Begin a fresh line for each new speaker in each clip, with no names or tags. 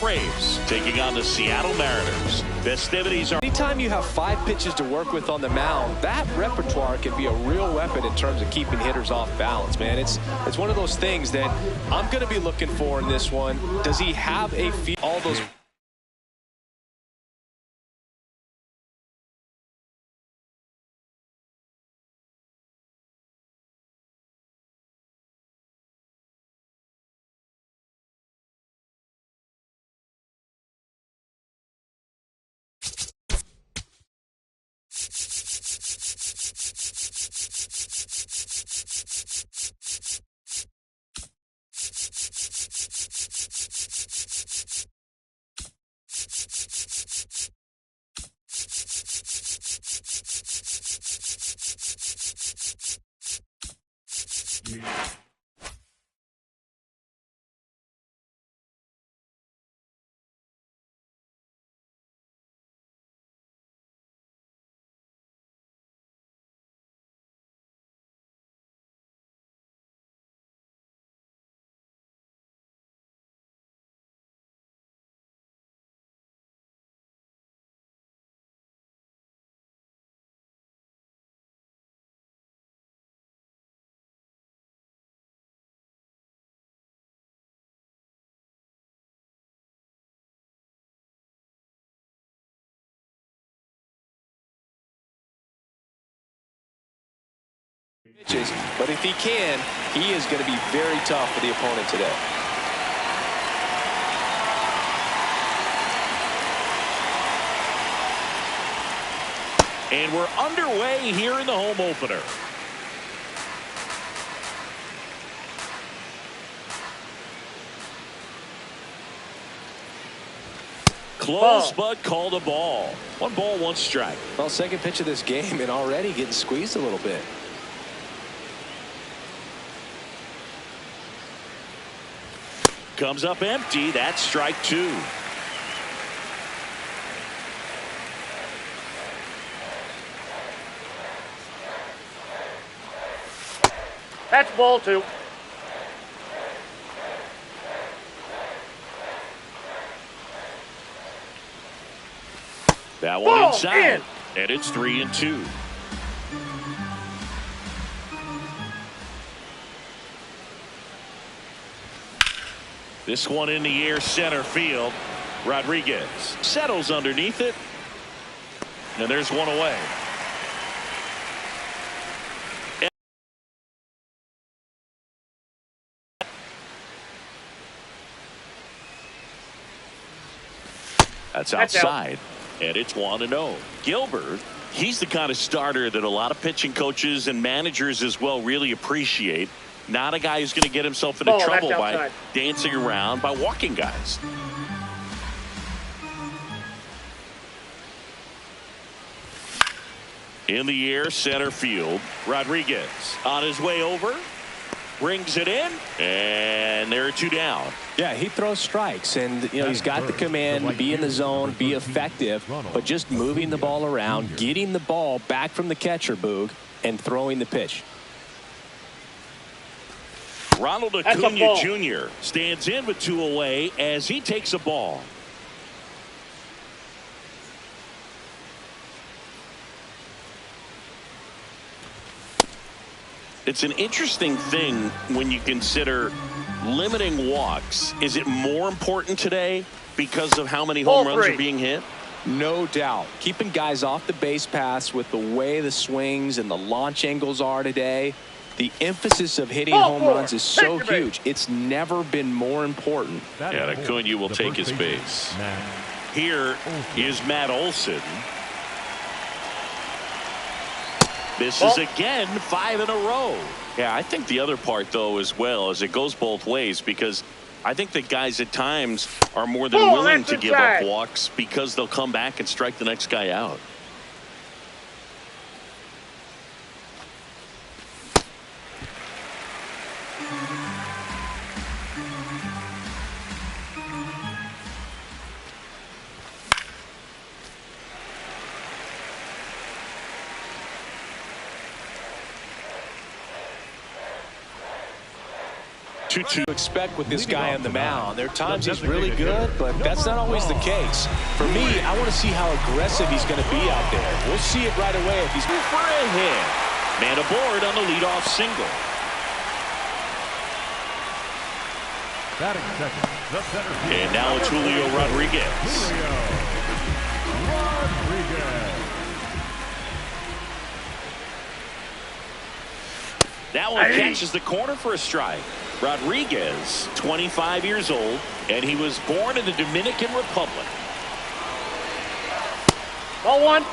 Braves taking on the Seattle Mariners. Festivities are...
Anytime you have 5 pitches to work with on the mound, that repertoire can be a real weapon in terms of keeping hitters off balance, man. It's one of those things that I'm going to be looking for in this one. Does he have a feel? All those... pitches, but if he can, he is going to be very tough for the opponent today.
And we're underway here in the home opener. Close, but called a ball. 1 ball, 1 strike.
Well, second pitch of this game and already getting squeezed a little bit.
Comes up empty. That's strike 2.
That's ball 2.
That one inside. And it's 3-2. This one in the air, center field. Rodriguez settles underneath it. And there's one away. That's outside. And it's 1-0. Gilbert, he's the kind of starter that a lot of pitching coaches and managers as well really appreciate. Not a guy who's going to get himself into trouble by dancing around, by walking guys. In the air, center field. Rodriguez on his way over. Brings it in. And there are 2 down.
Yeah, he throws strikes, and he's got the command to be in the zone, be effective, but just moving the ball around, getting the ball back from the catcher, Boog, and throwing the pitch.
Ronald Acuna Jr. stands in with 2 away as he takes a ball. It's an interesting thing when you consider limiting walks. Is it more important today because of how many home runs are being hit?
No doubt. Keeping guys off the base paths with the way the swings and the launch angles are today. The emphasis of hitting home runs is so huge. It's never been more important.
And Acuna will take his base. Here is Matt Olson. Misses again, 5 in a row. Yeah, I think the other part, though, as well, is it goes both ways, because I think that guys at times are more than willing to give up walks because they'll come back and strike the next guy out. 2-2.
Expect with this guy on the mound. There are times he's really good, but that's not always the case. For me, I want to see how aggressive he's going to be out there. We'll see it right away if he's
for a hit. Man aboard on the leadoff single.
Batting second, the center field.
And now it's Julio Rodriguez. That one catches the corner for a strike. Rodriguez, 25 years old, and he was born in the Dominican Republic.
Ball one.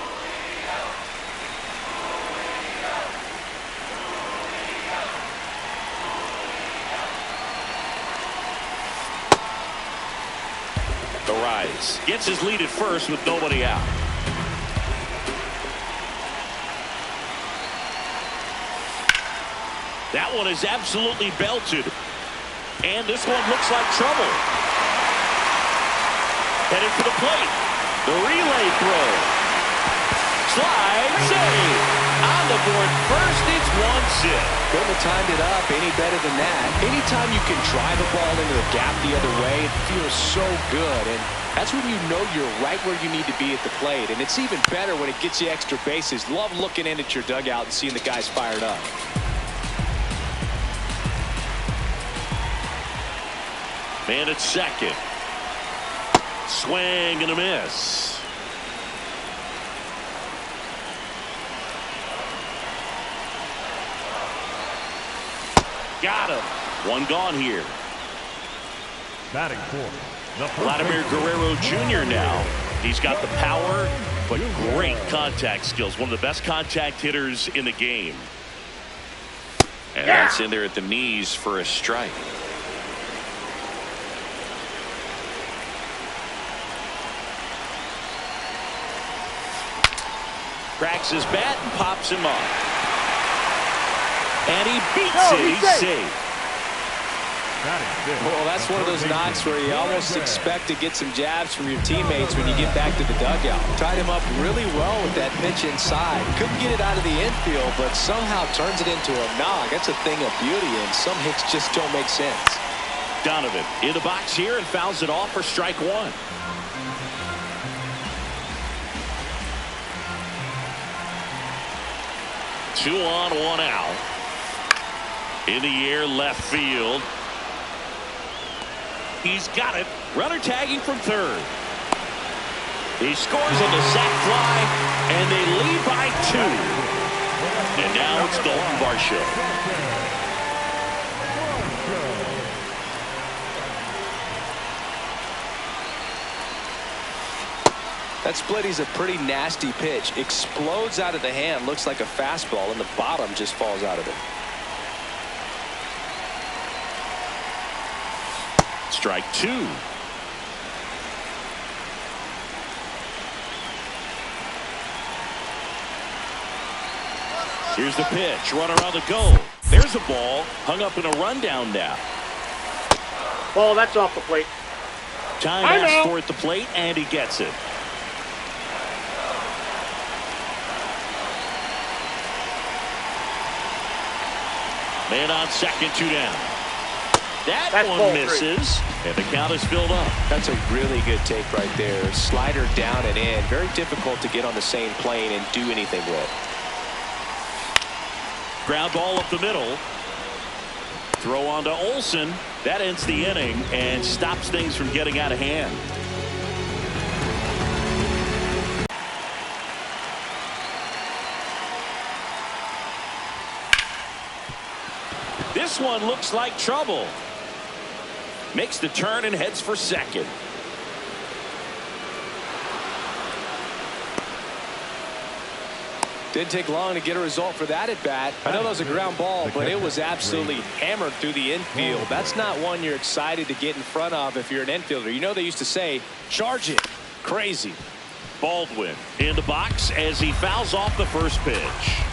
The rise gets his lead at first with nobody out. That one is absolutely belted. And this one looks like trouble. Headed for the plate. The relay throw. Slide save. On the board first, it's 1-0.
Couldn't have timed it up any better than that. Anytime you can drive a ball into the gap the other way, it feels so good. And that's when you know you're right where you need to be at the plate. And it's even better when it gets you extra bases. Love looking in at your dugout and seeing the guys fired up.
Man at second. Swing and a miss. Got him. One gone here.
Batting fourth,
Vladimir Guerrero Jr. now. He's got the power, but great contact skills. One of the best contact hitters in the game. And that's in there at the knees for a strike. Cracks his bat and pops him up. And he beats it. He's safe.
Well, that's one of those knocks where you almost expect to get some jabs from your teammates when you get back to the dugout. Tied him up really well with that pitch inside. Couldn't get it out of the infield, but somehow turns it into a knock. That's a thing of beauty, and some hits just don't make sense.
Donovan in the box here and fouls it off for strike one. Two on, one out. In the air, left field. He's got it. Runner tagging from third. He scores on the sac fly, and they lead by 2. And now it's Dalton Varsho.
That split is a pretty nasty pitch. Explodes out of the hand. Looks like a fastball, and the bottom just falls out of it.
Strike 2. Here's the pitch. Runner on the go. There's a ball. Hung up in a rundown now.
Ball, that's off the plate.
Time asks for it at the plate, and he gets it. Man on second, 2 down. That one misses, and the count is filled up.
That's a really good take right there. Slider down and in. Very difficult to get on the same plane and do anything with.
Ground ball up the middle. Throw on to Olsen. That ends the inning and stops things from getting out of hand. This one looks like trouble. Makes the turn and heads for second.
Didn't take long to get a result for that at bat. I know that was a ground ball, but it was absolutely hammered through the infield. That's not one you're excited to get in front of if you're an infielder. You know they used to say, charge it. Crazy.
Baldwin in the box as he fouls off the first pitch.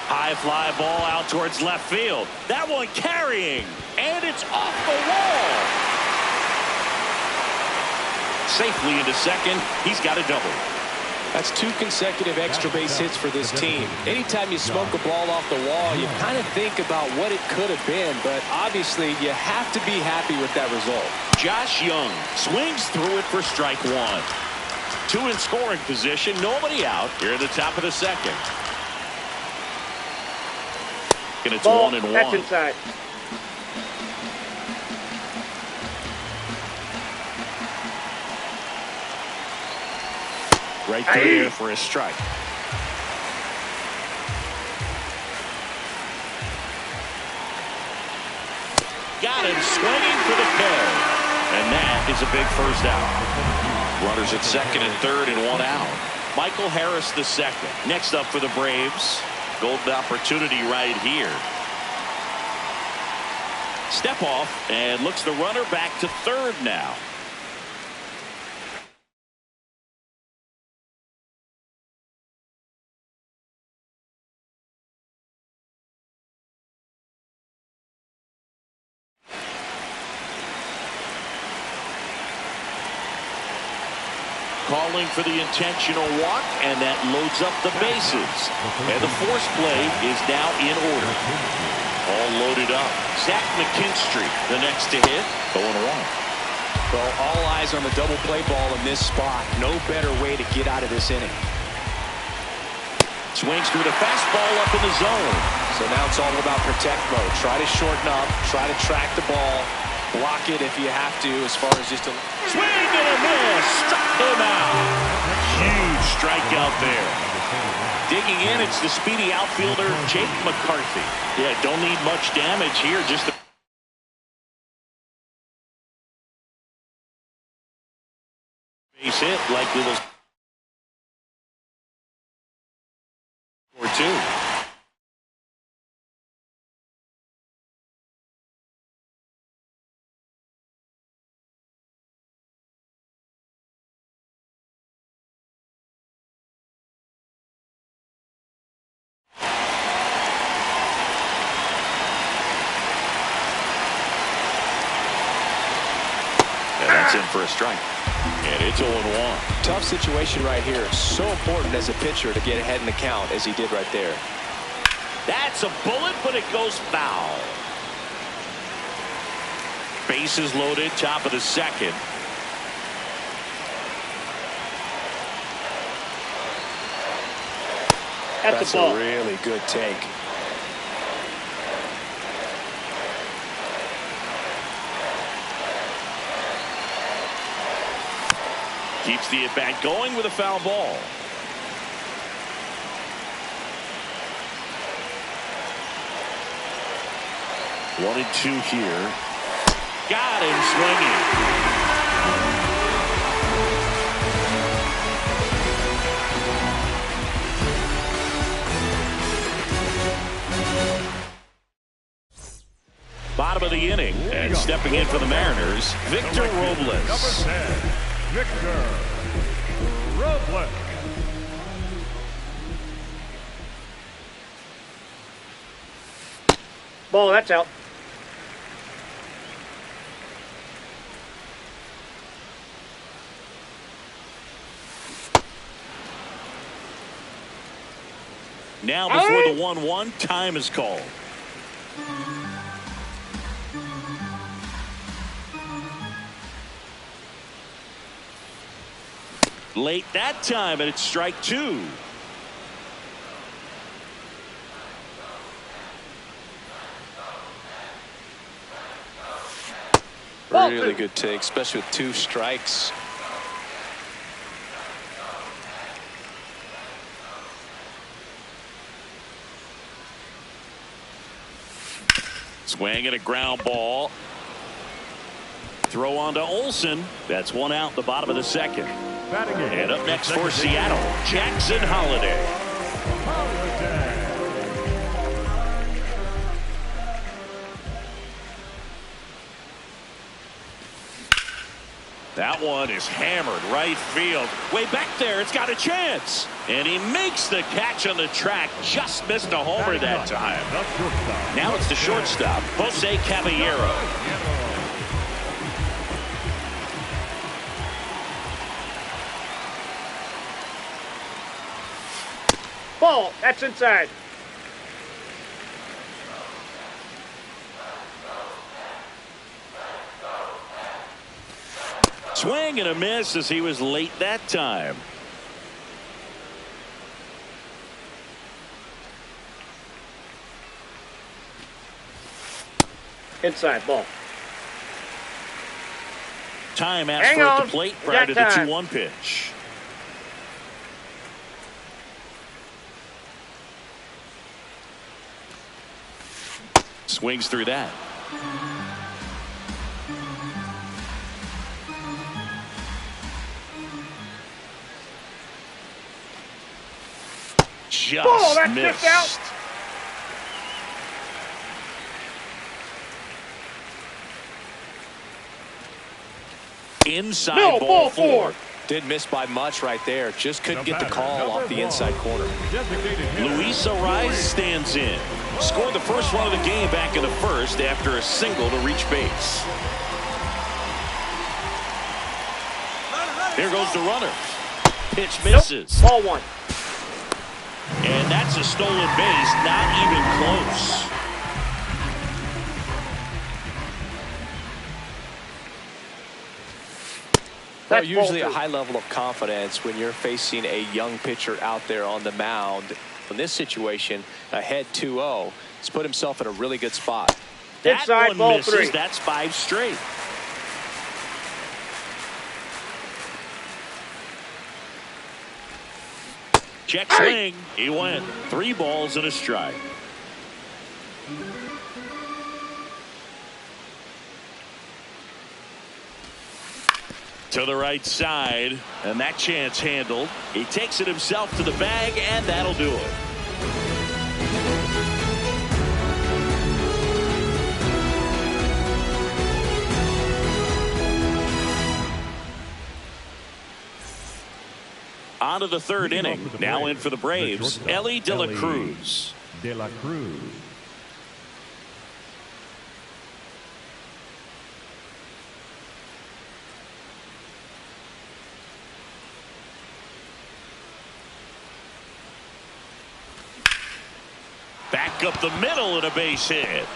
High fly ball out towards left field. That one carrying, and it's off the wall. Safely into second. He's got a double.
That's 2 consecutive extra base hits for this team. Anytime you smoke a ball off the wall, you kind of think about what it could have been, but obviously you have to be happy with that result.
Josh Young swings through it for strike 1. 2 in scoring position, nobody out here at the top of the second. And it's
Ball,
1-1.
that's inside.
Right there for a strike. Got him swinging for the K. And that is a big first out. Runners at second and third and 1 out. Michael Harris the second. Next up for the Braves. Golden opportunity right here. Step off and looks the runner back to third now. Calling for the intentional walk, and that loads up the bases. And the force play is now in order. All loaded up. Zach McKinstry, the next to hit, 0-1.
Well, all eyes on the double play ball in this spot. No better way to get out of this inning.
Swings through the fastball up in the zone.
So now it's all about protect mode. Try to shorten up, try to track the ball, block it if you have to, as far as just a
swing and a miss. Struck him out. Huge strikeout there. Digging in, it's the speedy outfielder Jake McCarthy. Yeah, don't need much damage here. Just a base hit, likely will score 2. That's in for a strike. And it's 0-1.
Tough situation right here. So important as a pitcher to get ahead in the count as he did right there.
That's a bullet, but it goes foul. Bases loaded, top of the second.
That's a ball.
A really good take.
Keeps the at-bat going with a foul ball. One and 2 here. Got him swinging. Bottom of the inning, and stepping in for the Mariners, Victor Robles.
Number 10, Victor Robles.
Ball, that's out.
Now before the 1-1, time is called. Late that time, and it's strike 2.
Really good take, especially with 2 strikes.
Swing and a ground ball. Throw on to Olsen. That's 1 out, the bottom of the second. And up next for Seattle, Jackson Holliday. That one is hammered right field. Way back there, it's got a chance. And he makes the catch on the track. Just missed a homer that time. Now it's the shortstop, Jose Caballero.
ball. That's inside.
Swing and a miss as he was late that time.
Inside ball.
Time asked
Hang
for at
on.
the plate
We
prior
got
to the
time.
2-1 pitch. Swings through that. Just
Ball, that's
missed.
just out.
Inside
No,
ball
four.
Didn't miss by much right there. Just couldn't get the
batter,
call
number
off the
one.
inside corner.
Designated hitter.
Luis Arraez stands in. Scored the first run of the game back in the first after a single to reach base. Here goes the runner. Pitch misses.
Nope. Ball one.
And that's a stolen base, not even close.
Well,
That's
usually
ball
a
two.
high level of confidence when you're facing a young pitcher out there on the mound. In this situation, ahead 2-0, he's put himself in a really good spot.
That
Inside
one
ball
misses.
three.
That's 5 straight. Check swing. He went 3 balls and a strike. To the right side, and that chance handled. He takes it himself to the bag, and that'll do it. On to the third
Leading
inning.
off for the
Now
Braves,
in for the
the
Braves,
shortstop,
Ellie De La
Ellie
Cruz.
De La Cruz.
Back up the middle and a base hit.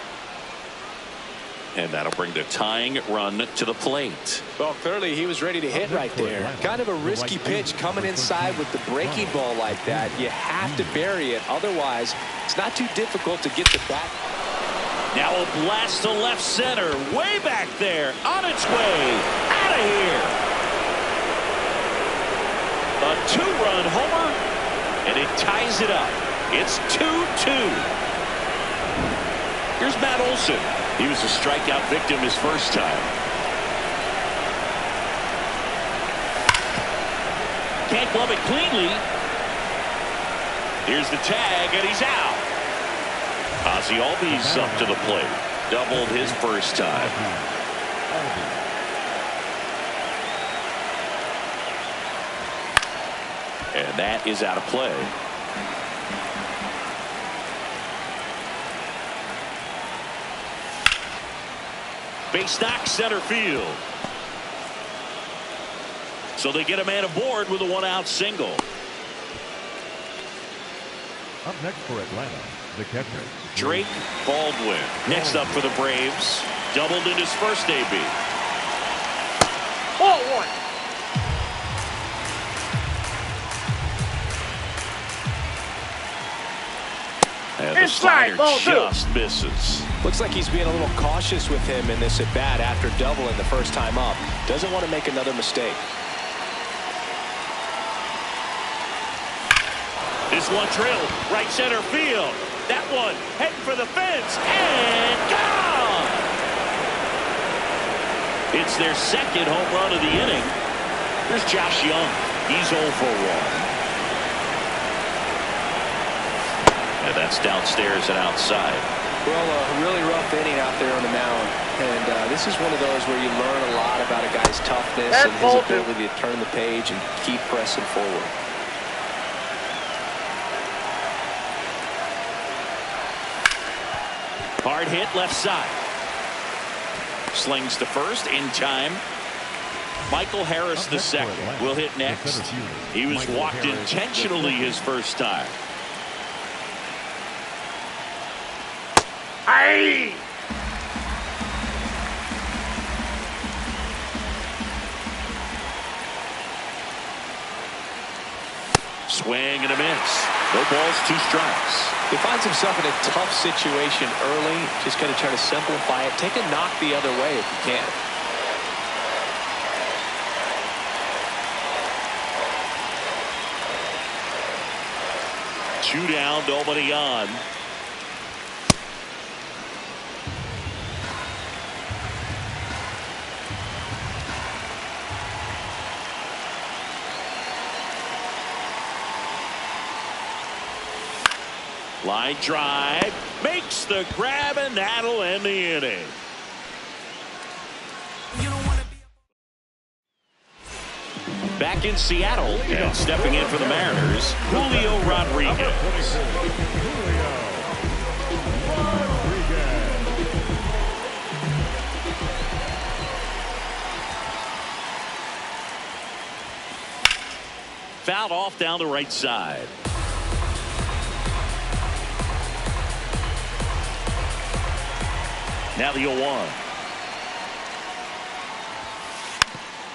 And that'll bring the tying run to the plate.
Well, clearly he was ready to hit right there. Kind of a risky pitch coming inside with the breaking ball like that. You have to bury it. Otherwise, it's not too difficult to get the bat.
Now a blast to left center. Way back there. On its way. Out of here. A 2-run homer. And it ties it up. It's 2-2. Here's Matt Olson. He was a strikeout victim his first time. Can't glove it cleanly. Here's the tag, and he's out. Ozzie Albies up to the plate. Doubled his first time. And that is out of play. Base knock center field. So they get a man aboard with a 1-out single.
Up next for Atlanta, the catcher,
Drake Baldwin. Next up for the Braves. Doubled in his first AB.
Ball one.
And the
Inside,
slider
ball two.
just misses.
Looks like he's being a little cautious with him in this at-bat after doubling the first time up. Doesn't want to make another mistake.
This one drilled right center field. That one heading for the fence and gone. It's their second home run of the inning. Here's Josh Young. He's 0 for 1. And that's downstairs and outside.
Well, a really rough inning out there on the mound. And this is one of those where you learn a lot about a guy's toughness
That's
and his
ball two.
ability to turn the page and keep pressing forward.
Hard hit left side. Slings to first in time. Michael Harris the second will hit next. He was walked intentionally his first time.
Aye!
Swing and a miss. No balls, 2 strikes.
He finds himself in a tough situation early. Just going to try to simplify it. Take a knock the other way if you can.
Two down, nobody on. Line drive, makes the grab, and that'll end the inning. Back in Seattle, and stepping in for the Mariners, Julio Rodriguez. Fouled off down the right side. Now the 0-1.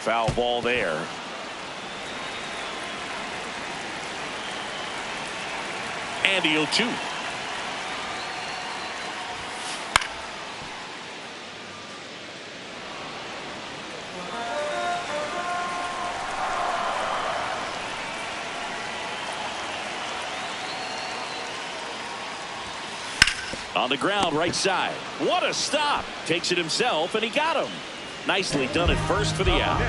Foul ball there. And the 0-2. On the ground, right side. What a stop. Takes it himself, and he got him. Nicely done at first for the out.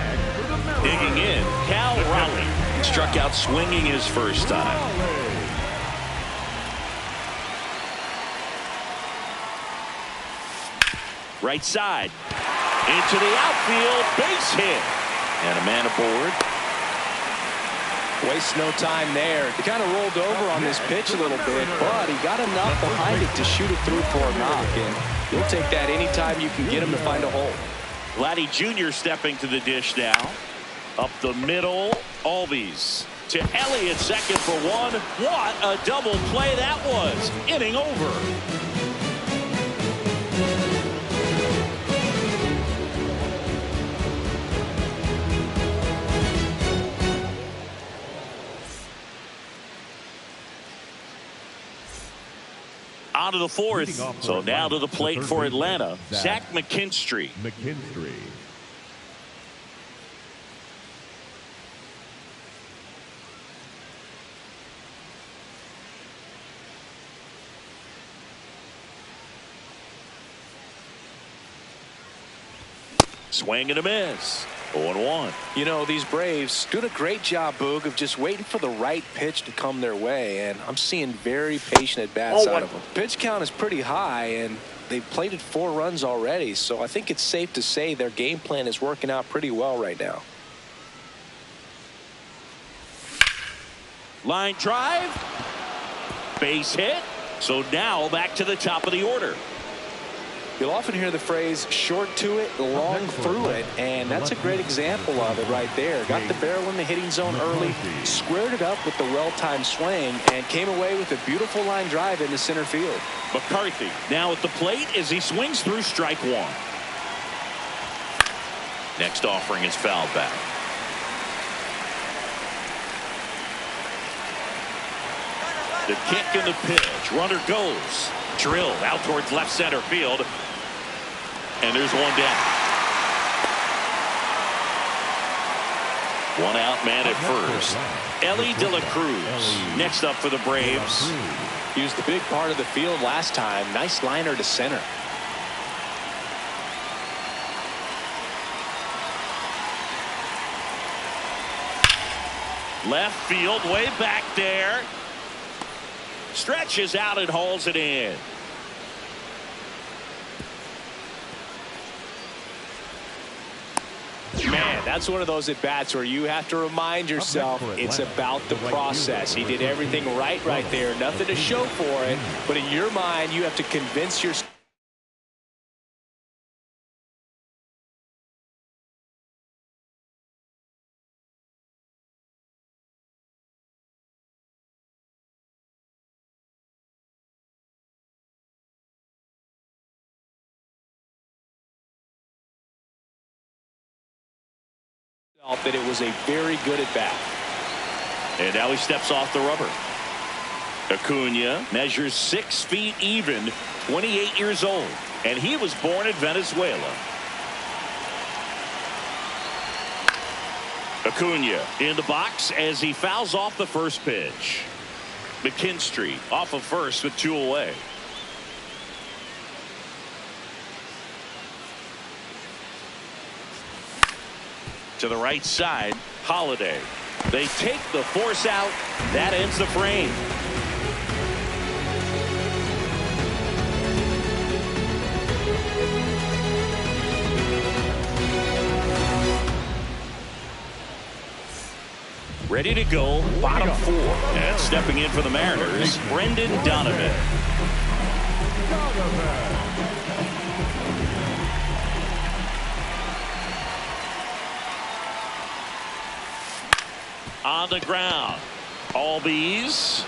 Digging in, Cal Raleigh. Struck out swinging his first time. Right side. Into the outfield. Base hit. And a man aboard.
Waste no time there. He kind of rolled over on this pitch a little bit, but he got enough behind it to shoot it through for a knock. And you'll take that anytime you can get him to find a hole.
Vladdy Jr. stepping to the dish now. Up the middle. Albies to Elliott, second for 1. What a double play that was. Inning over. On to the 4th. So now to the plate for Atlanta, Zach McKinstry. Swing and a miss. 0-1.
You know, these Braves doing a great job, Boog, of just waiting for the right pitch to come their way, and I'm seeing very patient at-bats out of them. Pitch count is pretty high, and they've plated 4 runs already, so I think it's safe to say their game plan is working out pretty well right now.
Line drive. Base hit. So now back to the top of the order.
You'll often hear the phrase short to it, long through it, and that's a great example of it right there. Got the barrel in the hitting zone early, squared it up with the well-timed swing, and came away with a beautiful line drive into center field.
McCarthy now at the plate as he swings through strike 1. Next offering is fouled back. The kick and the pitch. Runner goes. Drilled out towards left center field. And there's 1 down. 1 out, man at first. Elly De La Cruz next up for the Braves.
He was the big part of the field last time. Nice liner to center.
Left field, way back there. Stretches out and hauls it in.
Man, that's one of those at-bats where you have to remind yourself it's about the process. He did everything right there. Nothing to show for it. But in your mind, you have to convince yourself. that it was a very good at bat.
And now he steps off the rubber. Acuna measures 6 feet even, 28 years old, and he was born in Venezuela. Acuna in the box as he fouls off the first pitch. McKinstry off of first with 2 away. To the right side, Holiday. They take the force out. That ends the frame. Ready to go, bottom 4. And stepping in for the Mariners, Brendan Donovan. On the ground. Albies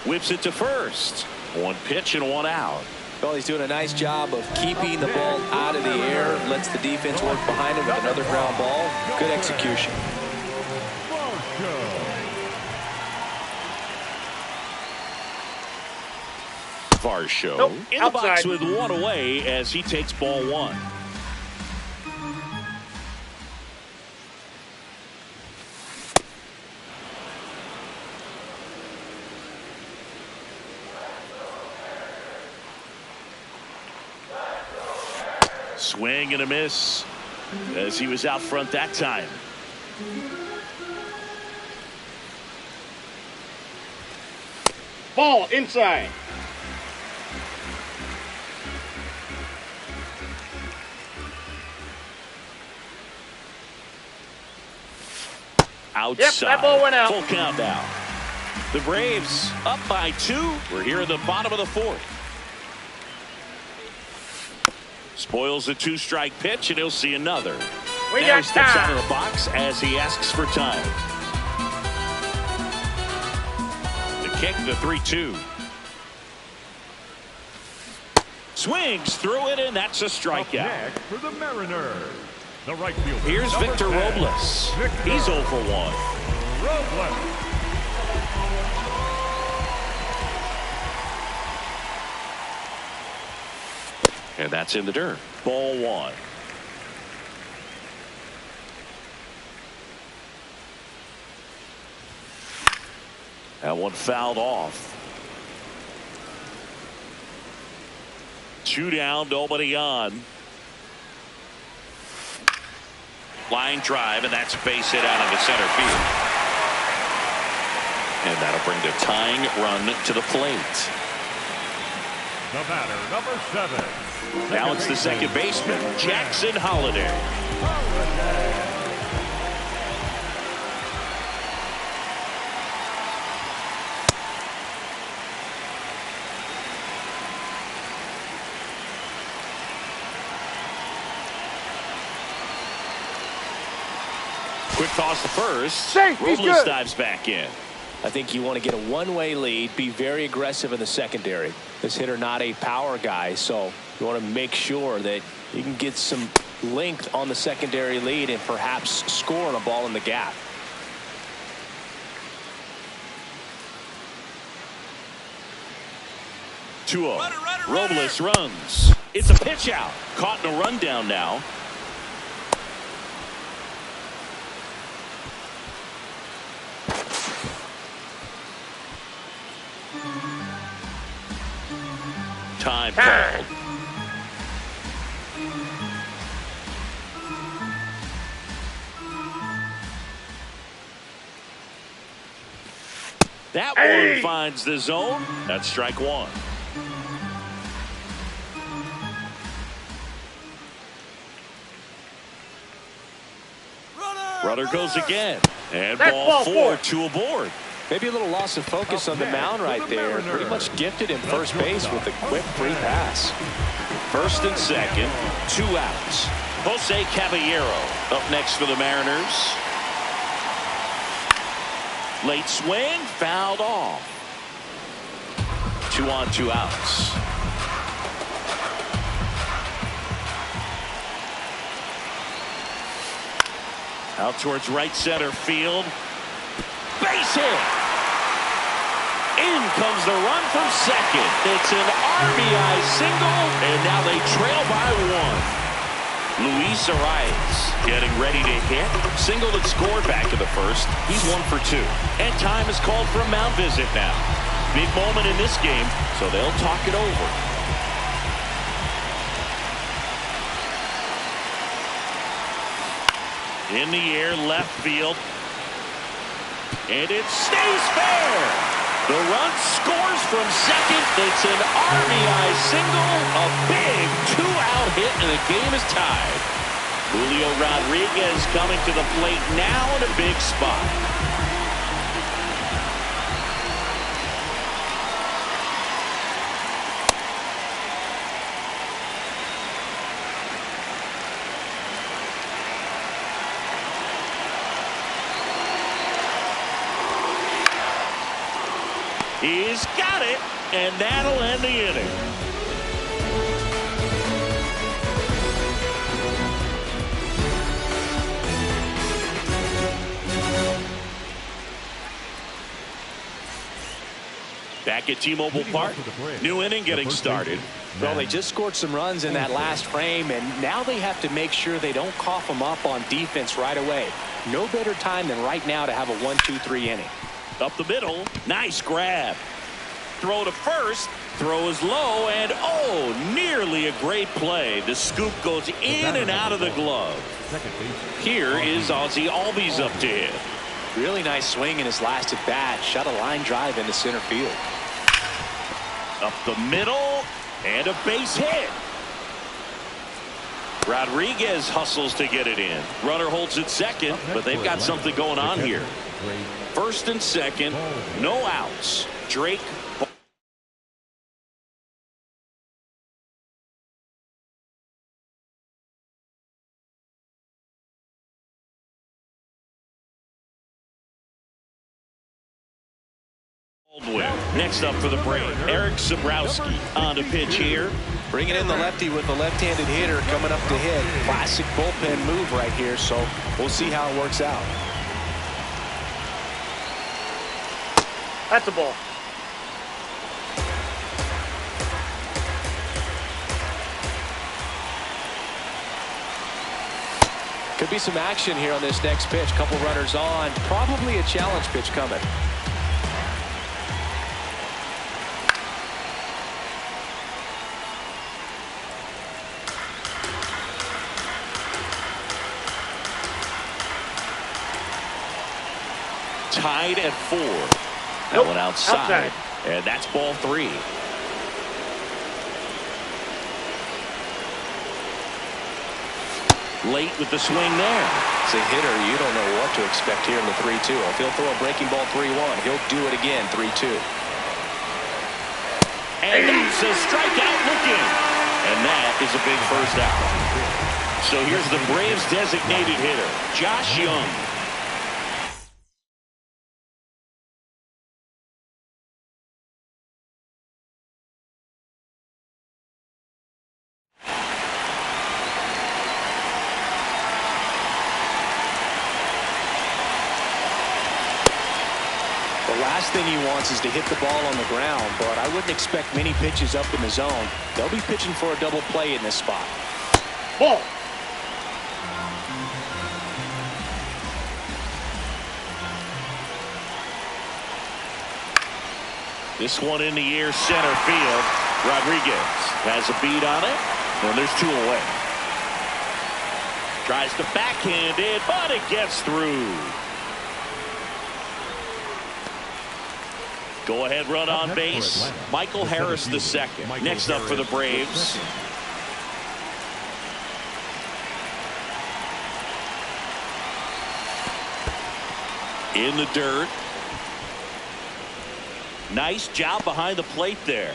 whips it to first. 1 pitch and 1 out.
Well, he's doing a nice job of keeping the ball out of the air. Lets the defense work behind him with another ground ball. Good execution.
Varsho
nope,
in the box with 1 away as he takes ball 1. Swing and a miss as he was out front that time.
Ball inside.
Outside.
Yep, that ball went out.
Full count now. The Braves up by 2. We're here at the bottom of the 4th. Spoils a 2-strike pitch, and he'll see another.
We
now
got
he steps
time.
out of the box as he asks for time. The kick, the 3-2. Swings through it, and that's a strikeout.
Next for the Mariners, the right fielder.
Here's
number
Victor
10,
Robles.
Victor
He's 0 for 1.
Robles.
And that's in the dirt. Ball 1. That one fouled off. 2 down, nobody on. Line drive, and that's a base hit out of the center field. And that'll bring the tying run to the plate.
The batter, number 7.
Now it's the second baseman, Jackson Holiday. Quick toss to first.
Safe, he's
Robles
good.
dives back in.
I think you want to get a one-way lead, be very aggressive in the secondary. This hitter not a power guy, so you want to make sure that you can get some length on the secondary lead and perhaps score on a ball in the gap.
Robles runs. It's a pitch out. Caught in a rundown now. Time called. That one finds the zone. That's strike 1. Runner goes again. And ball 4, 2 aboard.
Maybe a little loss of focus on the mound right there. Pretty much gifted him first base with a quick free pass.
First and second, 2 outs. Jose Caballero up next for the Mariners. Late swing, fouled off. 2 on, 2 outs. Out towards right center field. Base hit. In comes the run from second. It's an RBI single, and now they trail by 1. Luis Arias getting ready to hit. Single that scored back in the first. He's 1 for 2. And time is called for a mound visit now. Big moment in this game, so they'll talk it over. In the air, left field. And it stays fair. The run scores from second. It's an RBI single. A big 2-out hit, and the game is tied. Julio Rodriguez coming to the plate now in a big spot. He's got it, and that'll end the inning. Back at T-Mobile Park, new inning getting started.
Well, they just scored some runs in that last frame, and now they have to make sure they don't cough them up on defense right away. No better time than right now to have a 1-2-3 inning.
Up the middle, nice grab. Throw to first, throw is low, and oh, nearly a great play. The scoop goes in and out of the glove. Here is Ozzie Albies up to hit.
Really nice swing in his last at bat. Shot a line drive into center field.
Up the middle, and a base hit. Rodriguez hustles to get it in. Runner holds at second, but they've got something going on here. First and second, no outs. Drake. Next up for the Braves, Eric Sabrowski on to pitch here.
Bringing in the lefty with the left-handed hitter coming up to hit. Classic bullpen move right here, so we'll see how it works out.
That's a ball.
Could be some action here on this next pitch. Couple runners on. Probably a challenge pitch coming.
Tied at 4. That one outside. And that's ball 3. Late with the swing there.
As a hitter, you don't know what to expect here in the 3-2. If he'll throw a breaking ball 3-1, he'll do it again 3-2.
And that's a strikeout looking. And that is a big first out. So here's the Braves designated hitter, Josh Young.
The last thing he wants is to hit the ball on the ground, but I wouldn't expect many pitches up in the zone. They'll be pitching for a double play in this spot.
Ball.
This one in the air, center field. Rodriguez has a beat on it, and there's 2 away. Tries to backhand it, but it gets through. Go ahead run on base. Michael Harris the second. Next up for the Braves. In the dirt. Nice job behind the plate there.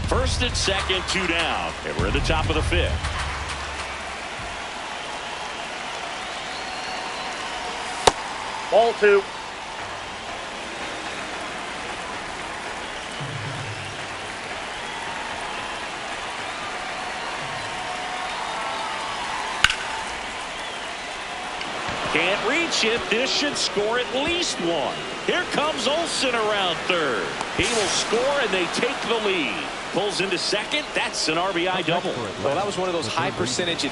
First and second, 2 down. And we're at the top of the 5th.
Ball 2.
Can't reach it. This should score at least one. Here comes Olsen around third. He will score, and they take the lead. Pulls into second. That's an RBI double.
Well, that was one of those high percentage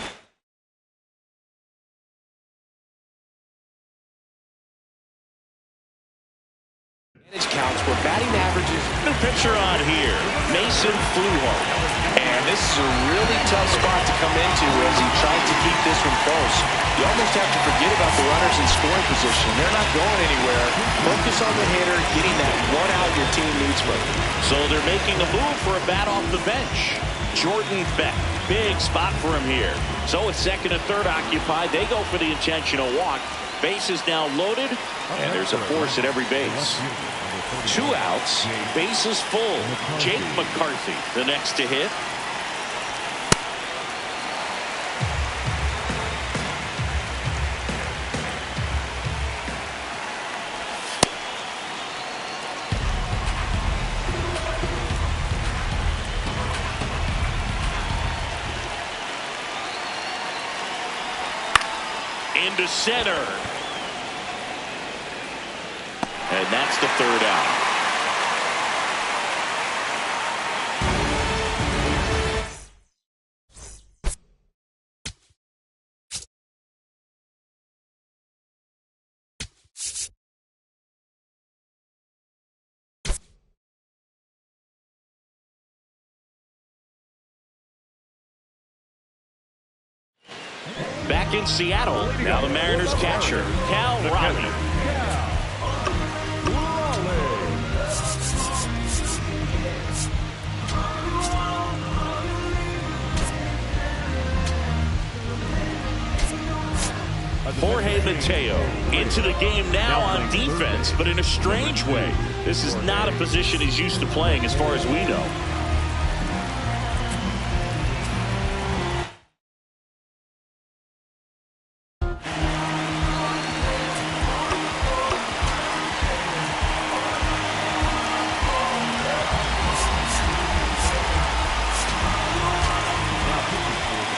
counts where batting averages.
New pitcher on here, Mason Fluhardt.
And this is a really tough spot to come into as he tries to keep this one close. You almost have to forget about the runners in scoring position. They're not going anywhere. Focus on the hitter, getting that one out your team needs from.
So they're making a move for a bat off the bench. Jordan Beck, big spot for him here. So with second and third occupied, they go for the intentional walk. Base is now loaded, and there's a force at every base. 2 outs, bases full. Jake McCarthy, the next to hit. Into center. And that's the third out. Back in Seattle, now the Mariners catcher, Cal Raleigh. Jorge Mateo into the game now on defense, but in a strange way. This is not a position he's used to playing as far as we know.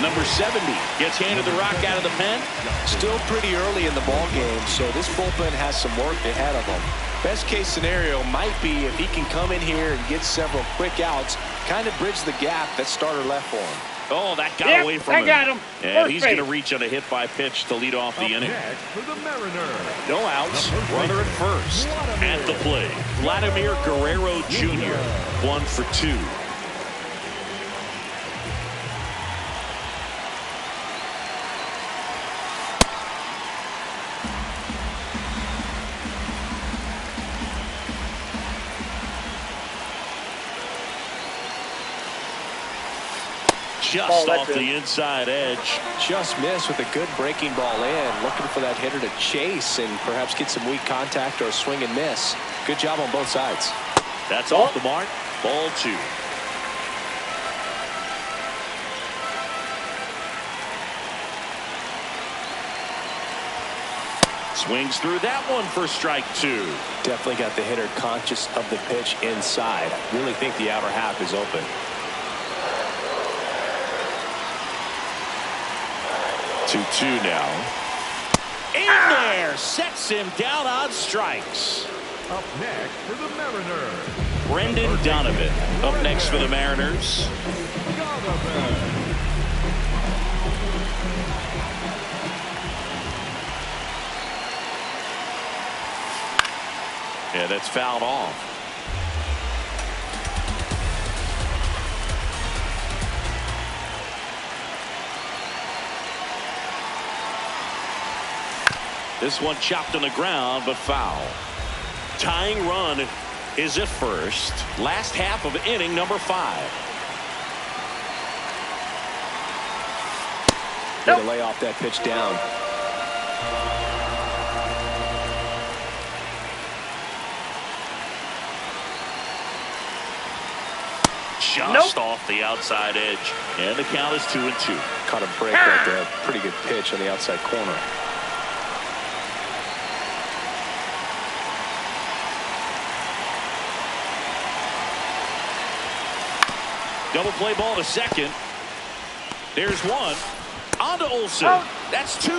Number 70 gets handed the rock out of the pen.
Still pretty early in the ball game, so this bullpen has some work ahead of them. Best case scenario might be if he can come in here and get several quick outs, kind of bridge the gap that starter left for him.
Oh, that got away from him.
I got him.
And he's going to reach on a hit by pitch to lead off the inning.
For the Mariners.
No outs, runner at first. At the plate, Vladimir Guerrero Jr. 1 for 2. Just off the inside edge.
Just missed with a good breaking ball in. Looking for that hitter to chase and perhaps get some weak contact or a swing and miss. Good job on both sides.
That's off the mark. Ball 2. Swings through that one for strike 2.
Definitely got the hitter conscious of the pitch inside. Really think the outer half is open.
2-2 now. In there, sets him down on strikes.
Up next for the Mariners.
Brendan Donovan up next for the Mariners. Yeah, that's fouled off. This one chopped on the ground, but foul. Tying run is at first. Last half of inning number 5.
Way to lay off that pitch down.
Just off the outside edge. And the count is 2-2.
Caught a break right there. Pretty good pitch on the outside corner.
Double play ball to second. There's one. On to Olsen. That's 2.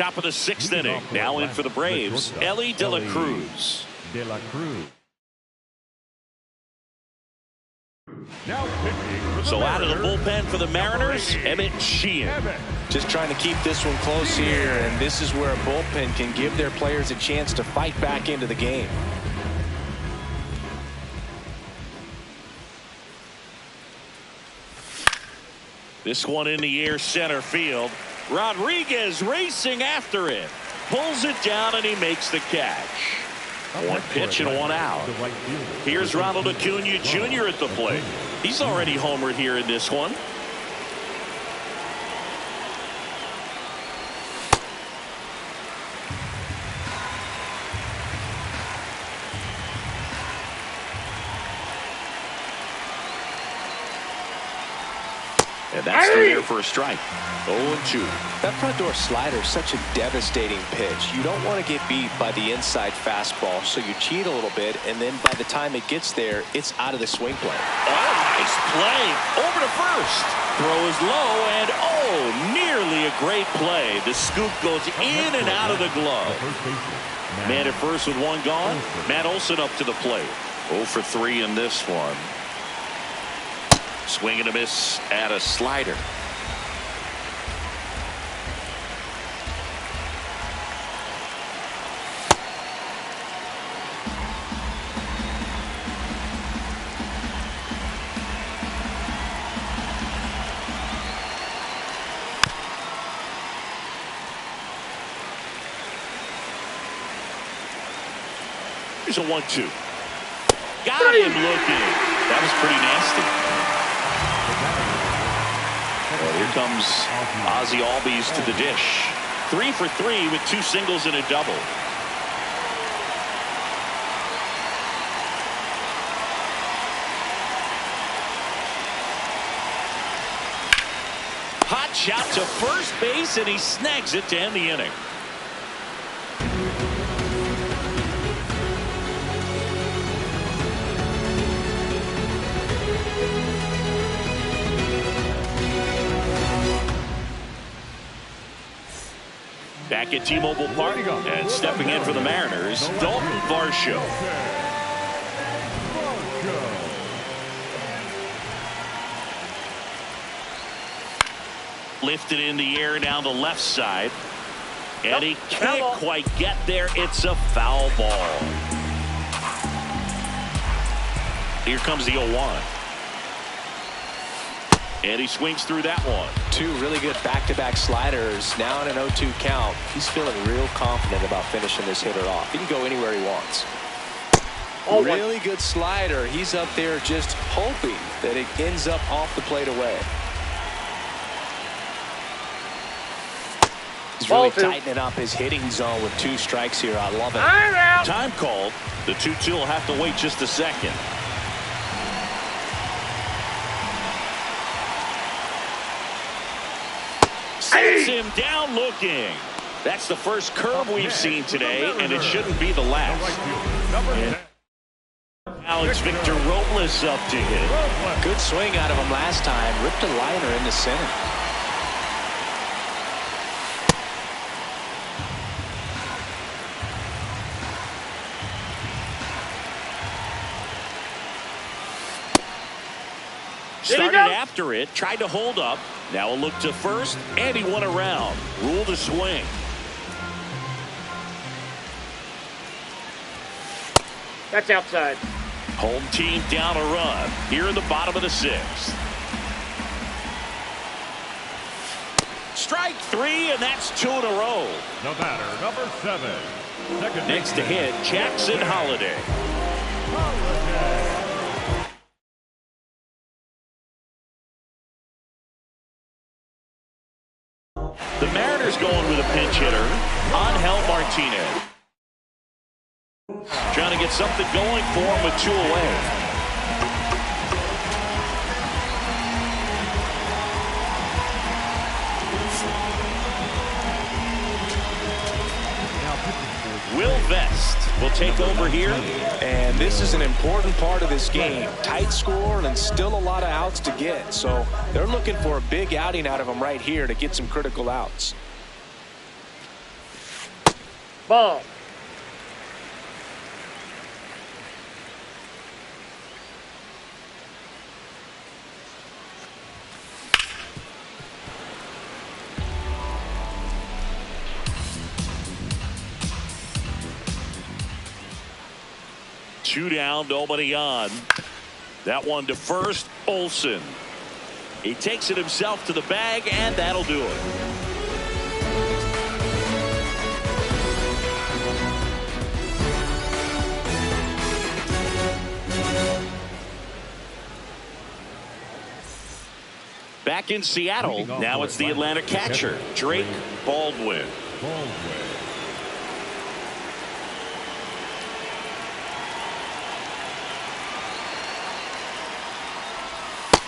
Top of the 6th inning. Now in for the Braves, Elly De La Cruz.
De La Cruz. Now pitching.
So out of the bullpen for the Mariners, Emmett Sheehan.
Just trying to keep this one close here, and this is where a bullpen can give their players a chance to fight back into the game.
This one in the air, center field. Rodriguez racing after it. Pulls it down, and he makes the catch. One pitch and one out. Here's Ronald Acuna Jr. at the plate. He's already homered here in this one. And that's through here for a strike. 0-2.
That front door slider is such a devastating pitch. You don't want to get beat by the inside fastball, so you cheat a little bit, and then by the time it gets there, it's out of the swing plane.
Oh, nice play. Over to first. Throw is low, and nearly a great play. The scoop goes in and out of the glove. Man at first with one gone. Matt Olson up to the plate. 0 for 3 in this one. Swing and a miss at a slider. Here's a 1-2. Got him looking. That was pretty nasty. Well, here comes Ozzie Albies to the dish. 3 for 3 with 2 singles and a double. Hot shot to first base, and he snags it to end the inning. Back at T-Mobile Park, and stepping in for the Mariners, Dalton Varsho. Lifted in the air down the left side, and he can't quite get there. It's a foul ball. Here comes the 0-1. And he swings through that one.
2 really good back-to-back sliders. Now in an 0-2 count. He's feeling real confident about finishing this hitter off. He can go anywhere he wants. Really good slider. He's up there just hoping that it ends up off the plate away. He's really tightening up his hitting zone with 2 strikes here. I love it.
Time called. The 2-2 will have to wait just a second. Sends him down looking. That's the first curve we've seen today, and it shouldn't be the last. And Alex Victor Robles up to hit.
Good swing out of him last time. Ripped a liner in the center.
Started after it, tried to hold up. Now a look to first, and he won around. Ruled a swing.
That's outside.
Home team down a run here in the bottom of the 6th. Strike 3, and that's 2 in a row.
The batter, number 7.
Next to hit, Jackson Holliday. The Mariners going with a pinch hitter, Angel Martinez. Trying to get something going for him with 2 away. Will Vest will take over here.
And this is an important part of this game. Tight score and still a lot of outs to get. So they're looking for a big outing out of him right here to get some critical outs.
Ball.
Two down, nobody on. That one to first, Olson. He takes it himself to the bag, and that'll do it. Back in Seattle, now it's the Atlanta catcher, Drake Baldwin.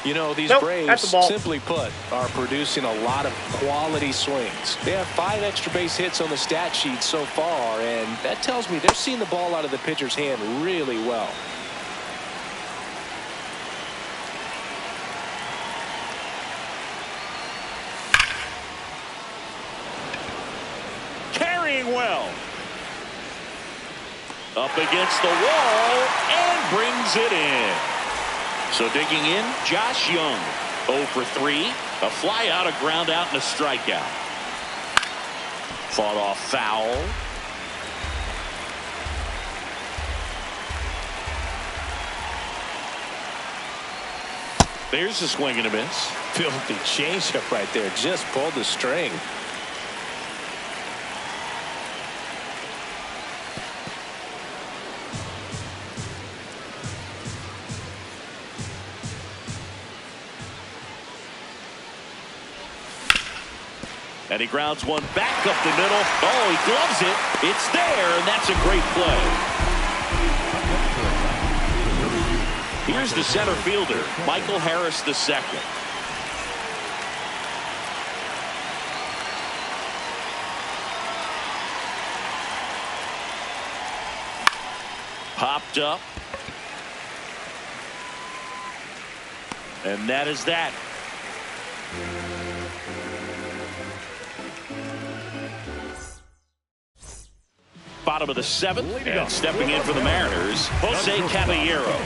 You know, these
Nope,
Braves, simply put, are producing a lot of quality swings. They have 5 extra base hits on the stat sheet so far, and that tells me they're seeing the ball out of the pitcher's hand really well.
Carrying well. Up against the wall and brings it in. So digging in, Josh Young, 0 for 3, a fly out, a ground out, and a strikeout. Fought off foul. There's a swing and a miss.
Filthy changeup right there, just pulled the string.
And he grounds one back up the middle. Oh, he gloves it. It's there, and that's a great play. Here's the center fielder, Michael Harris II. Popped up. And that is that. Bottom of the 7th, and stepping in for the Mariners, Jose Caballero.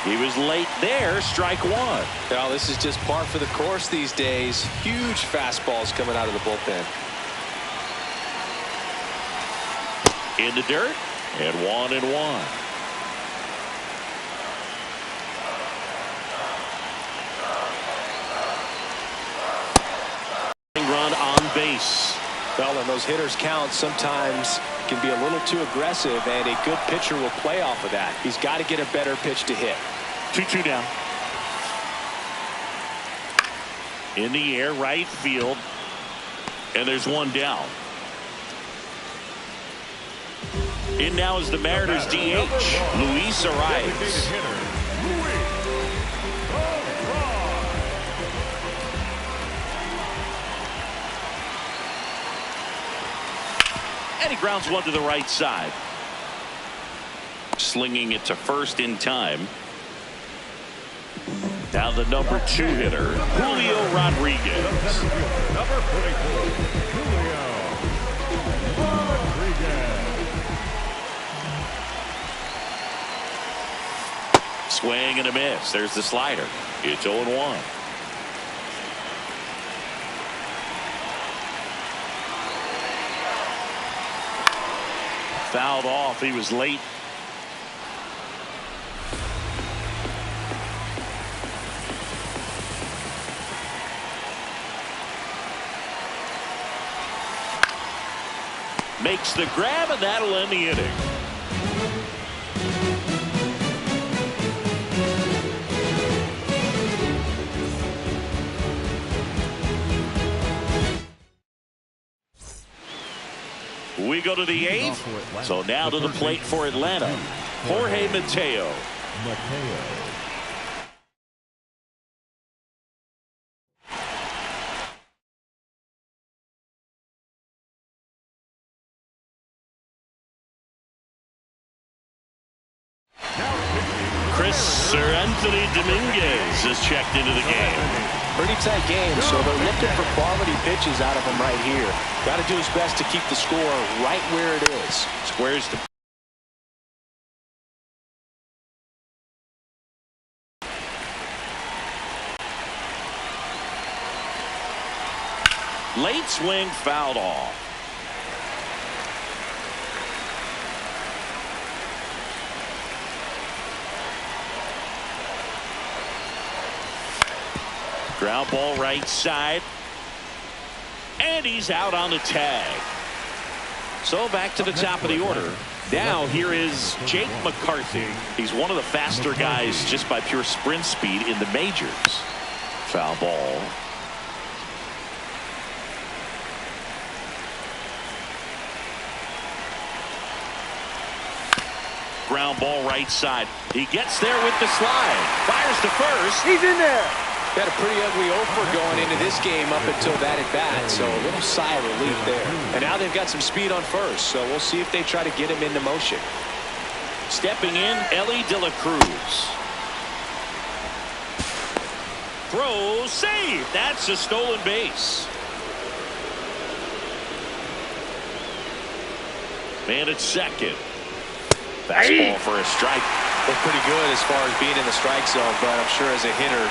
He was late there, strike 1.
Now, this is just par for the course these days. Huge fastballs coming out of the bullpen.
In the dirt, and 1-1. Run on base.
Well, and those hitters count sometimes can be a little too aggressive, and a good pitcher will play off of that. He's got to get a better pitch to hit.
2-2 down. In the air, right field. And there's one down. In now is the Mariners DH, Luis Arias. And he grounds one to the right side. Slinging it to first in time. Now the number 2 hitter, Julio Rodriguez.
Number 44, Julio Rodriguez.
Swing and a miss. There's the slider. It's 0-1. Fouled off. He was late. Makes the grab, and that'll end the inning. We go to the 8th. So now to the plate for Atlanta, Jorge Mateo. Chris Anthony Dominguez is checked into the game.
Pretty tight game, so they're looking for quality pitches out of him right here. Got to do his best to keep the score right where it is.
Squares to late swing, fouled off. Ground ball right side. And he's out on the tag. So back to the top of the order. Now here is Jake McCarthy. He's one of the faster guys just by pure sprint speed in the majors. Foul ball. Ground ball right side. He gets there with the slide. Fires to first.
He's in there.
Got a pretty ugly offer going into this game up until that at bat, so a little sigh of relief there. And now they've got some speed on first, so we'll see if they try to get him into motion.
Stepping in, Elly De La Cruz. Throw, save. That's a stolen base. Man at second. Fastball for a strike.
Looked pretty good as far as being in the strike zone, but I'm sure as a hitter,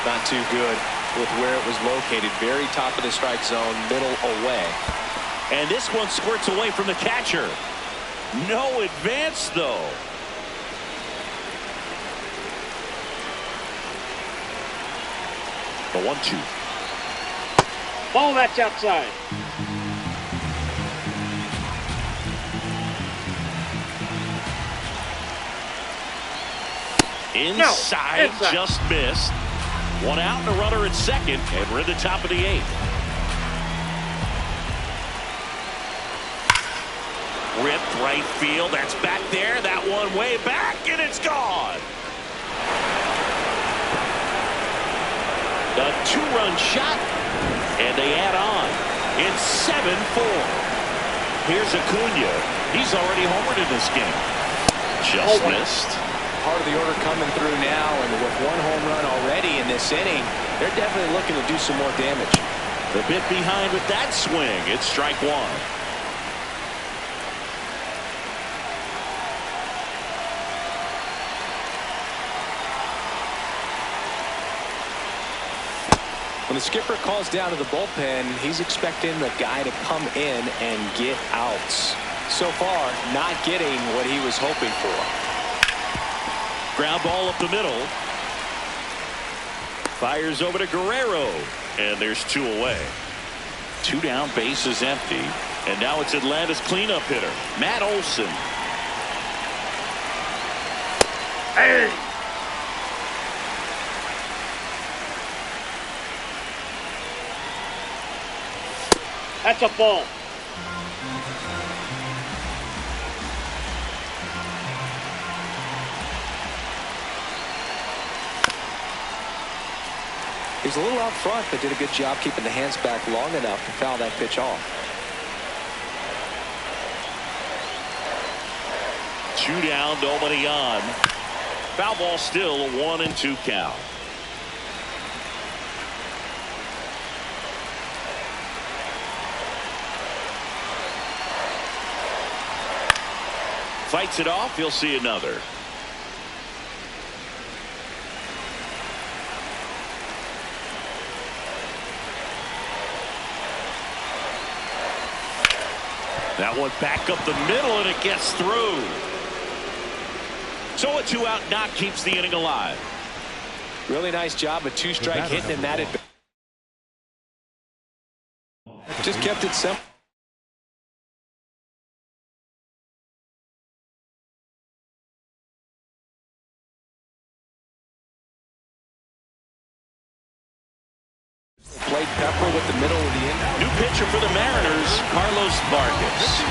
not too good with where it was located. Very top of the strike zone, middle away.
And this one squirts away from the catcher. No advance, though. The 1-2.
Ball, that's outside.
Inside, just missed. One out and a runner at second, and we're in the top of the 8th. Ripped right field. That's back there. That one way back, and it's gone. A 2-run shot, and they add on. It's 7-4. Here's Acuna. He's already homered in this game. Just missed.
Part of the order coming through now, and with one home run already in this inning, they're definitely looking to do some more damage.
A bit behind with that swing. It's strike one.
When the skipper calls down to the bullpen, he's expecting the guy to come in and get outs. So far, not getting what he was hoping for.
Ground ball up the middle. Fires over to Guerrero. And there's 2 away. 2 down, base is empty. And now it's Atlanta's cleanup hitter, Matt Olson.
Hey. That's a ball.
He's a little out front, but did a good job keeping the hands back long enough to foul that pitch off.
2 down, nobody on. Foul ball still, a 1-2 count. Fights it off, he'll see another. That one back up the middle, and it gets through. So a 2-out knock keeps the inning alive.
Really nice job, a 2-strike hitting in that. Just kept it simple. Played Pepper with the middle of the inning.
New pitcher for the Mariners, Carlos Vargas.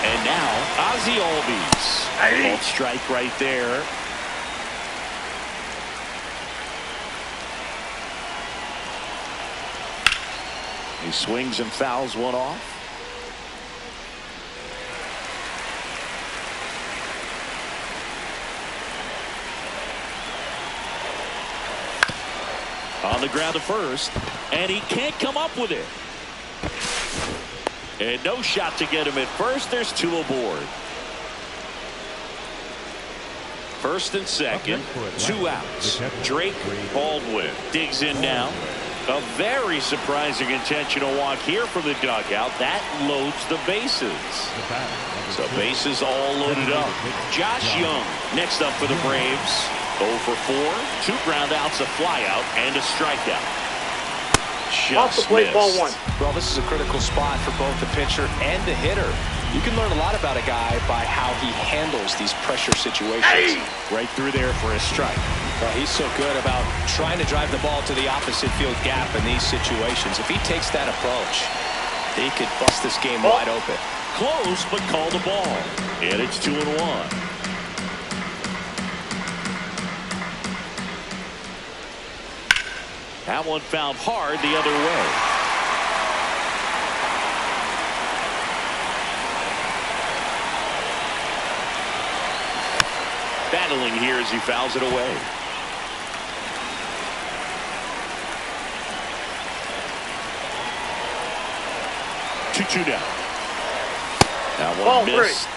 And now Ozzie Albies. Called strike right there. He swings and fouls one off. On the ground to first, and he can't come up with it. And no shot to get him at first. There's two aboard. First and second, 2 outs. Drake Baldwin digs in now. A very surprising intentional walk here from the dugout. That loads the bases. So bases all loaded up. Josh Young next up for the Braves. 0 for 4, 2 ground outs, a fly out, and a strikeout.
Off the plate, ball 1.
Well, this is a critical spot for both the pitcher and the hitter. You can learn a lot about a guy by how he handles these pressure situations.
Hey!
Right through there for a strike.
Well, he's so good about trying to drive the ball to the opposite field gap in these situations. If he takes that approach, he could bust this game wide open.
Close, but called a ball. And it's 2-1. That one found hard the other way. Battling here as he fouls it away. Two down. That one
Ball
missed.
3.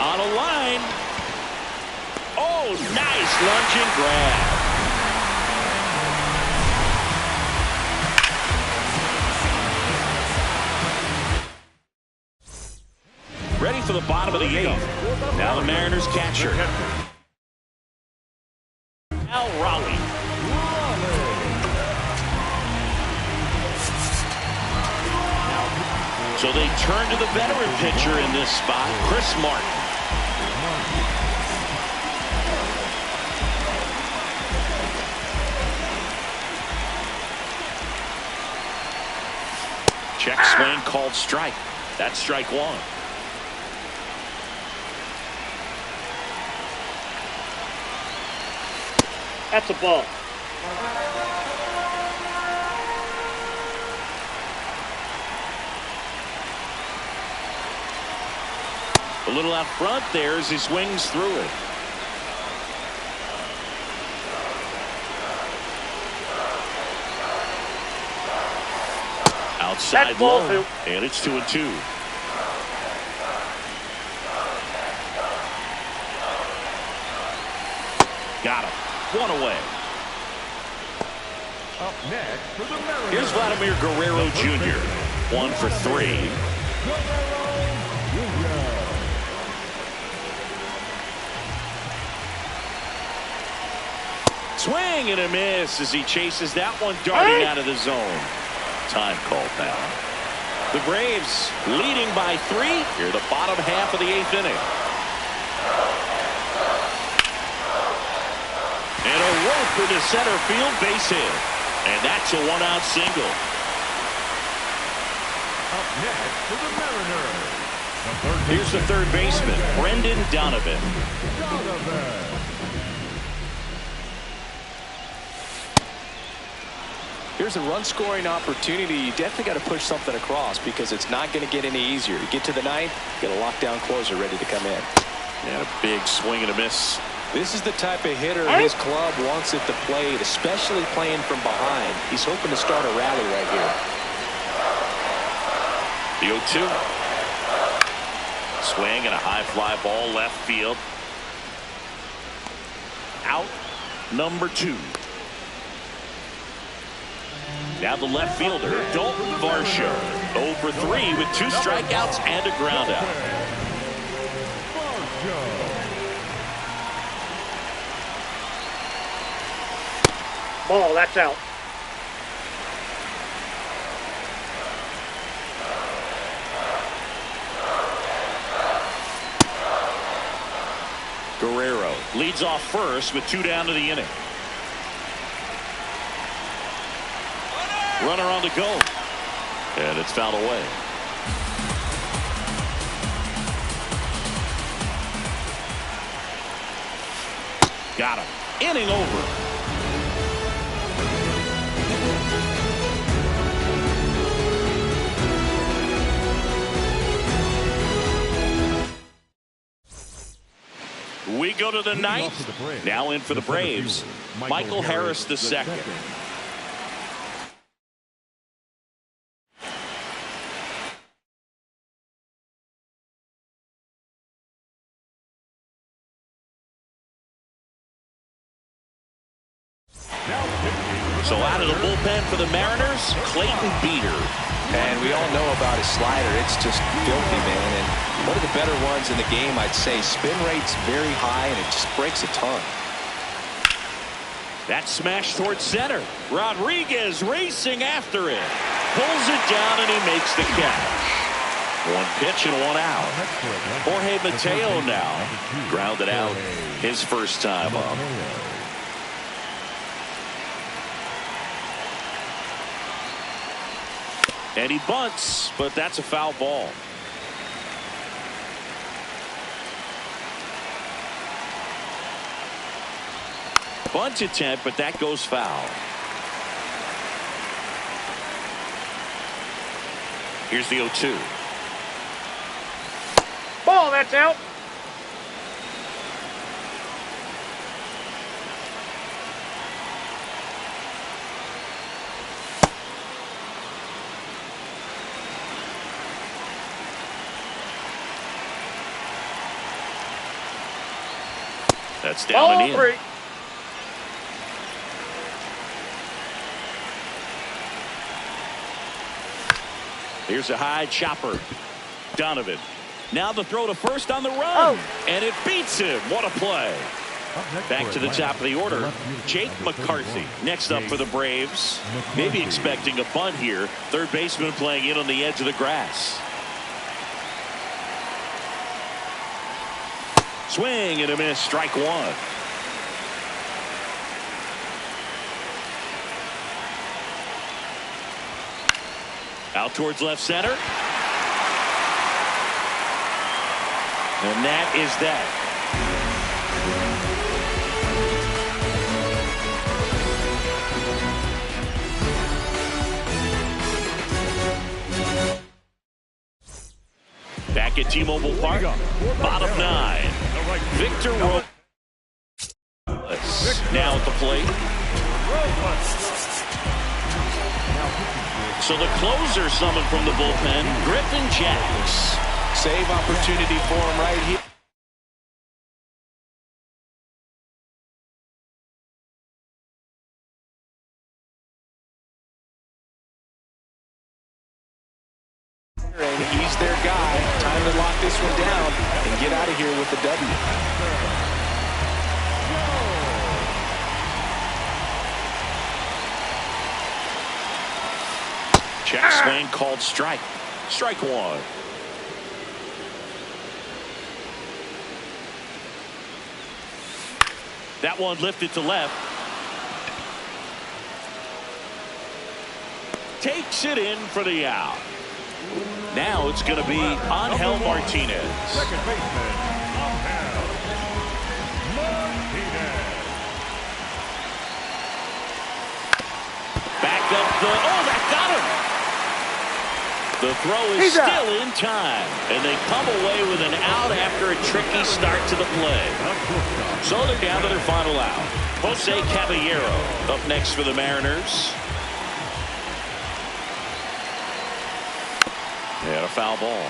On a line. Oh, nice lunging grab. Ready for the bottom of the 8th. Now the Mariners catcher, Al Raleigh. So they turn to the veteran pitcher in this spot, Chris Martin. Check swing called strike. That's strike 1.
That's a ball.
A little out front there as he swings through it. Outside
That's ball
low,
2.
and it's 2-2. Got him. 1 away.
Up next for the Mariners.
Here's Vladimir Guerrero Jr. 1 for 3. Swing and a miss as he chases that one darting out of the zone. Time called now. The Braves leading by 3 here the bottom half of the 8th inning. And a rope into center field, base hit. And that's a 1-out single.
Up next for the Mariners.
Here's the third baseman, Brendan Donovan.
Here's a run-scoring opportunity. You definitely got to push something across because it's not going to get any easier. You get to the 9th, get a lockdown closer ready to come in.
And a big swing and a miss.
This is the type of hitter his club wants at the plate, especially playing from behind. He's hoping to start a rally right here.
The 0-2. Swing and a high fly ball left field. Out number 2. Now the left fielder, Dalton Varsho. 0 for 3 with 2 strikeouts and a ground out.
Ball, that's out.
Guerrero leads off first with 2 down to the inning. Runner on the go. And it's fouled away. Got him. Inning over. We go to the ninth. Now in for the Braves, Michael Harris II. So out of the bullpen for the Mariners, Clayton Beeter.
And we all know about his slider. It's just filthy, man. And one of the better ones in the game, I'd say. Spin rate's very high, and it just breaks a ton.
That smash towards center. Rodriguez racing after it. Pulls it down, and he makes the catch. One pitch and one out. Jorge Mateo now grounded out his first time up. And he bunts, but that's a foul ball. Bunt attempt, but that goes foul. Here's the 0-2.
Ball, that's out.
That's down and in.
3.
Here's a high chopper. Donovan. Now the throw to first on the run.
Oh.
And it beats him. What a play. Back to the top of the order. Jake McCarthy next up for the Braves. Maybe expecting a bunt here. Third baseman playing in on the edge of the grass. Swing and a miss. Strike one. Out towards left center. And that is that. Back at T-Mobile Park, bottom 9. Victor Robles now at the plate. So the closer summoned from the bullpen, Griffin Jacks.
Save opportunity for him right here. And he's their guy. Time to lock this one down and get out of here with the W.
Check swing called strike. Strike one. That one lifted to left. Takes it in for the out. Now it's going to be Angel Martinez.
Second baseman, Angel Martinez.
Back up the... Oh, that got him! The throw is still in time. And they come away with an out after a tricky start to the play. So they're down to their final out. Jose Caballero up next for the Mariners. And a foul ball.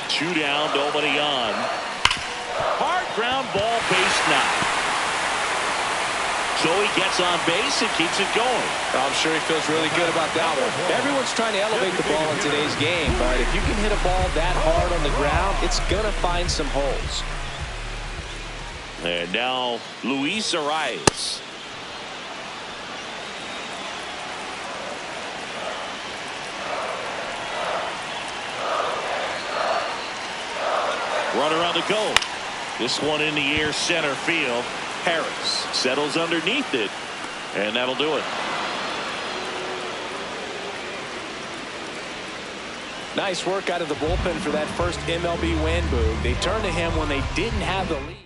Two down, nobody on. Hard ground ball, base knock. So he gets on base and keeps it going.
I'm sure he feels really good about that one. Everyone's trying to elevate the ball in today's game, but if you can hit a ball that hard on the ground, it's going to find some holes.
And now Luis Arias. Runner on the go. This one in the air, center field. Harris settles underneath it, and that'll do it.
Nice work out of the bullpen for that first MLB win, Boog. They turned to him when they didn't have the lead.